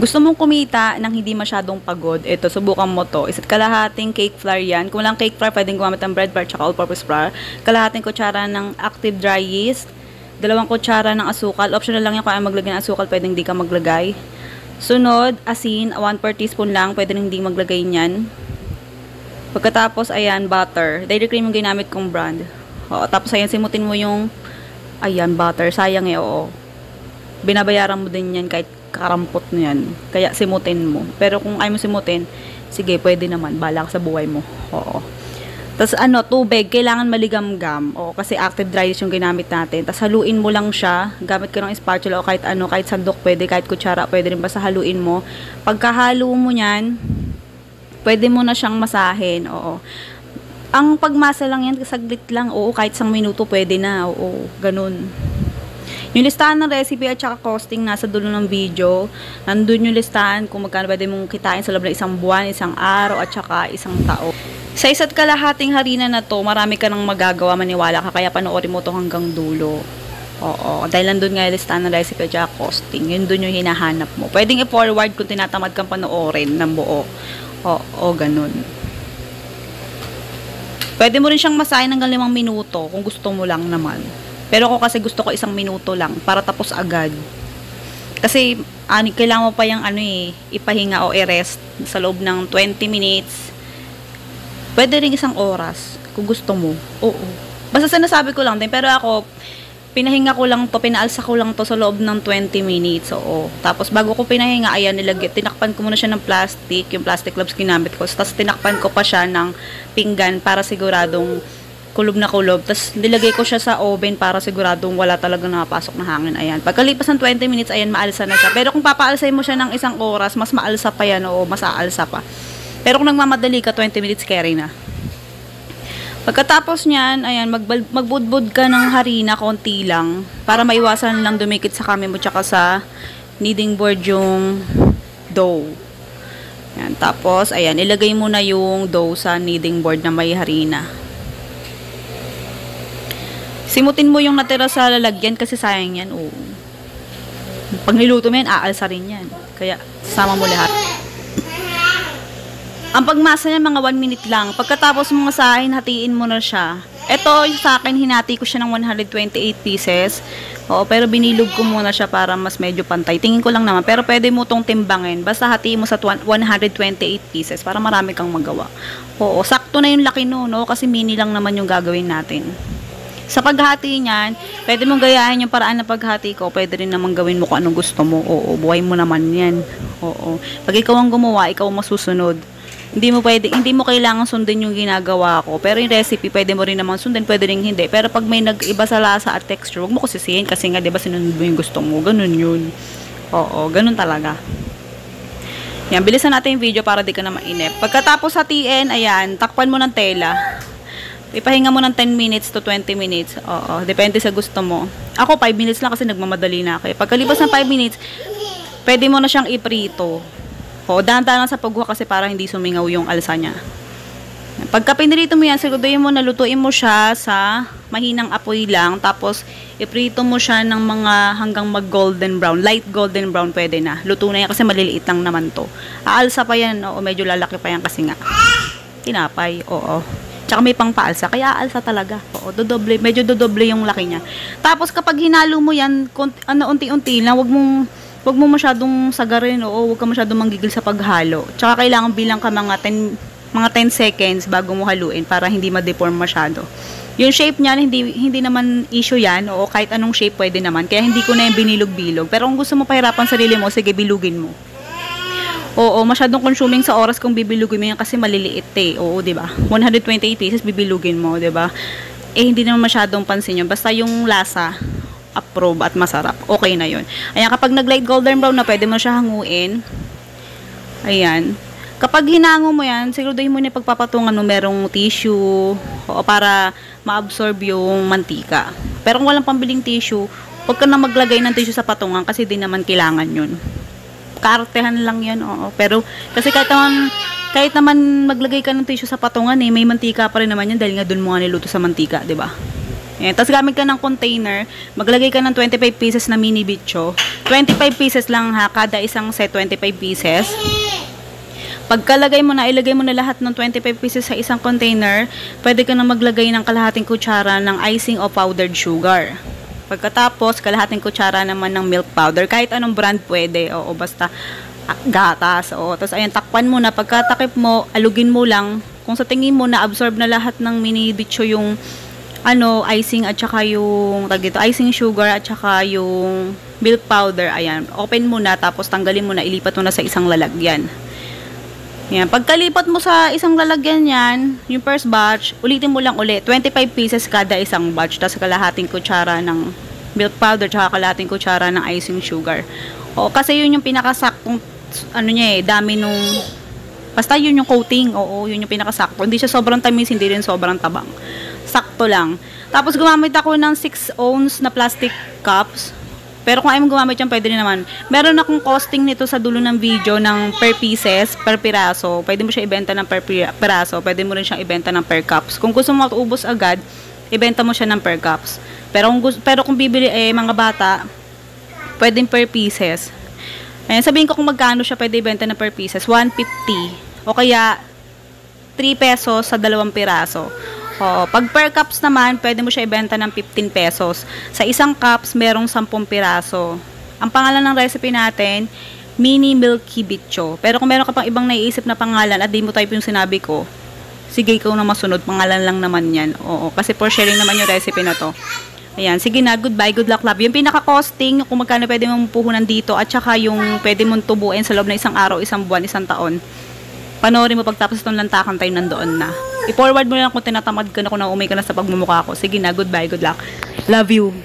Gusto mong kumita nang hindi masyadong pagod, ito, subukan mo to. Isa't kalahating cake flour yan. Kung walang cake flour, pwedeng gumamit ng bread flour tsaka all-purpose flour. Kalahating kutsara ng active dry yeast. 2 kutsara ng asukal. Optional lang yan kung ayaw maglagay ng asukal, pwedeng hindi ka maglagay. Sunod, asin, 1/4 teaspoon lang, pwedeng hindi maglagay niyan. Pagkatapos, ayan, butter. Dairy cream yung ginamit kong brand. Oo, tapos ayan, simutin mo yung, ayan, butter. Sayang oo. Binabayaran mo din yan kahit karampot na yan. Kaya simutin mo. Pero kung ayaw mo simutin, sige, pwede naman. Bala ka sa buhay mo. Oo. Tapos tubig, kailangan maligamgam. Oo, kasi active dry yeast yung ginamit natin. Tapos haluin mo lang siya. Gamit ka ng spatula o kahit kahit sandok pwede, kahit kutsara pwede rin, basta haluin mo. Pagkahalo mo yan, pwede mo na siyang masahin. Oo. Ang pagmasa lang yan, saglit lang. Oo, kahit 1 minuto pwede na. Oo, ganun. Yung listahan ng recipe at saka costing nasa dulo ng video. Nandun yung listahan kung magkano pwede mong kitain sa loob ng 1 buwan, 1 araw, at saka 1 taon. Sa 1 kalahating harina na to, marami ka nang magagawa, maniwala ka, kaya panoorin mo to hanggang dulo. Oo, dahil nandun nga yung listahan ng recipe at saka costing. Yun dun yung hinahanap mo. Pwedeng i-forward kung tinatamad kang panoorin ng buo. Oo, ganun. Pwede mo rin siyang masahin hanggang 5 minuto kung gusto mo lang naman. Pero ako kasi gusto ko 1 minuto lang para tapos agad. Kasi kailangan mo pa yung ipahinga o i-rest sa loob ng 20 minutes. Pwede rin 1 oras kung gusto mo. Oo. Basta sinasabi ko lang din. Pero ako, pinahinga ko lang to, pinaalsa ko lang to sa loob ng 20 minutes. Oo. Tapos bago ko pinahinga, ayan, tinakpan ko muna siya ng plastic. Yung plastic gloves ginamit ko. Tapos tinakpan ko pa siya ng pinggan para siguradong kulob na kulob. Tapos nilagay ko siya sa oven para siguradong wala talagang nakapasok na hangin. Ayan. Pagkalipas ng 20 minutes, ayan, maalsa na siya. Pero kung papaalsay mo siya ng 1 oras, mas maalsa pa yan. Oo, mas aalsa pa. Pero kung nagmamadali ka, 20 minutes carry na. Pagkatapos niyan, ayan, magbudbud ka ng harina, konti lang, para maiwasan lang dumikit sa kami mo tsaka sa kneading board yung dough. Ayan, tapos, ayan, ilagay mo na yung dough sa kneading board na may harina. Simutin mo yung natira sa lalagyan kasi sayang yan. Oo. Pag niluto mo yan, aalsa rin yan. Kaya, sama mo lahat. Ang pagmasa niya, mga 1 minute lang. Pagkatapos mo masahin, hatiin mo na siya. Ito, sa akin, hinati ko siya ng 128 pieces. Oo, pero binilog ko muna siya para mas medyo pantay. Tingin ko lang naman. Pero pwede mo tong timbangin. Basta hatiin mo sa 128 pieces para marami kang magawa. Oo, sakto na yung laki no, kasi mini lang naman yung gagawin natin. Sa paghati niyan, pwede mong gayahin yung paraan ng paghati ko. Pwede rin naman gawin mo kung anong gusto mo. Oo, buhay mo naman yan. Oo. Pag ikaw ang gumawa, ikaw ang masusunod. Hindi mo kailangan sundin yung ginagawa ko. Pero yung recipe, pwede mo rin naman sundin, pwede rin hindi. Pero pag may nag-iba sa lasa at texture, huwag mo ko sisihin kasi nga, 'di ba, sinunod mo yung gusto mo. Ganun yun. Oo, ganun talaga. Yan, bilisan natin yung video para di ka na mainip. Pagkatapos hatiin, ayan, takpan mo ng tela. Ipahinga mo ng 10 minutes to 20 minutes. Oo, depende sa gusto mo. Ako, 5 minutes lang kasi nagmamadali na ako. Pagkalipas ng 5 minutes, pwede mo na siyang iprito. O, dahan-dahan sa pagkuha kasi para hindi sumingaw yung alsa niya. Pagka pinirito mo yan, siguraduhin mo na lutuin mo siya sa mahinang apoy lang. Tapos, iprito mo siya ng mga hanggang mag-golden brown. Light golden brown pwede na. Luto na yan kasi maliliit lang naman to. Aalsa pa yan, o medyo lalaki pa yan kasi nga. Tinapay, oo. Tsaka may pangpaalsa, kaya aalsa talaga. Oo, medyo dodoble yung laki niya. Tapos, kapag hinalo mo yan, unti-unti lang, wag mo masyadong sagarin, wag ka masyadong manggigil sa paghalo. Tsaka kailangan bilang ka mga 10 seconds bago mo haluin para hindi ma-deform masyado. Yung shape niyan, hindi naman issue yan, kahit anong shape pwede naman. Kaya hindi ko na yung binilog-bilog. Pero kung gusto mo pahirapan sarili mo, sige, bilugin mo. Oo, masyadong consuming sa oras kung bibilugin mo yan kasi maliliit Oo, 'di ba? 128 pieces bibilugin mo, 'di ba? Hindi naman masyadong pansin yun. Basta yung lasa, approve at masarap. Okay na yun. Ayan, kapag nag-light golden brown na, pwede mo siya hanguin. Ayan. Kapag hinango mo yan, siguraduhin mo na pagpapatungan mo merong tissue para ma-absorb yung mantika. Pero kung walang pambiling tissue, huwag ka na maglagay ng tissue sa patungan kasi di naman kailangan yun. Kaartehan lang yan, Pero, kasi kahit naman maglagay ka ng tissue sa patungan, may mantika pa rin naman yan dahil nga dun mo nga niluto sa mantika, 'di ba? Ayan. Tapos gamit ka ng container, maglagay ka ng 25 pieces na mini bicho. 25 pieces lang ha, kada isang set 25 pieces. Pagkalagay mo na, ilagay mo na lahat ng 25 pieces sa isang container, pwede ka na maglagay ng kalahating kutsara ng icing o powdered sugar. Pagkatapos, kalahating kutsara naman ng milk powder. Kahit anong brand pwede. O basta gatas. O. Tapos ayan, takpan mo na. Pagkatakip mo, alugin mo lang. Kung sa tingin mo na absorb na lahat ng mini bicho yung icing at saka yung icing sugar at saka yung milk powder. Ayan, open mo na tapos tanggalin mo na, ilipat mo na sa isang lalagyan. Yan. Pagkalipat mo sa isang lalagyan yan, yung first batch, ulitin mo lang ulit. 25 pieces kada isang batch. Tapos kalahating kutsara ng milk powder, tsaka kalahating kutsara ng icing sugar. O, kasi yun yung pinakasaktong, dami nung, basta yun yung coating. Oo, yun yung pinakasakto. Hindi siya sobrang tamis, hindi rin sobrang tabang. Sakto lang. Tapos gumamit ako ng 6 ounce na plastic cups. Pero kung ayaw mo gumamit yan, pwede rin naman. Meron akong costing nito sa dulo ng video ng per pieces, per piraso. Pwede mo siya ibenta ng per piraso. Pwede mo rin siyang ibenta ng per cups. Kung gusto mo maubos agad, ibenta mo siya ng per cups. Pero kung bibili mga bata, pwedeng per pieces. Ayan, sabihin ko kung magkano siya pwede ibenta ng per pieces. 150. O kaya 3 pesos sa 2 piraso. O, pag per cups naman, pwede mo siya ibenta ng 15 pesos. Sa isang cups, merong 10 piraso. Ang pangalan ng recipe natin, Mini Milky Bicho. Pero kung meron ka pang ibang naiisip na pangalan at di mo type yung sinabi ko, sige, ikaw na masunod. Pangalan lang naman yan. Oo, kasi for sharing naman yung recipe na to. Ayan, sige na, goodbye, good luck, love. Yung pinaka-costing, kung magkano pwede mong puhunan dito, at saka yung pwede mong tubuin sa loob na isang araw, isang buwan, isang taon. Panoorin mo pagtapos itong lantakan tayo nandoon na. I-forward mo lang kung tinatamad ka na kung naumay ka na sa pagmumukha ko. Sige na, goodbye, good luck. Love you.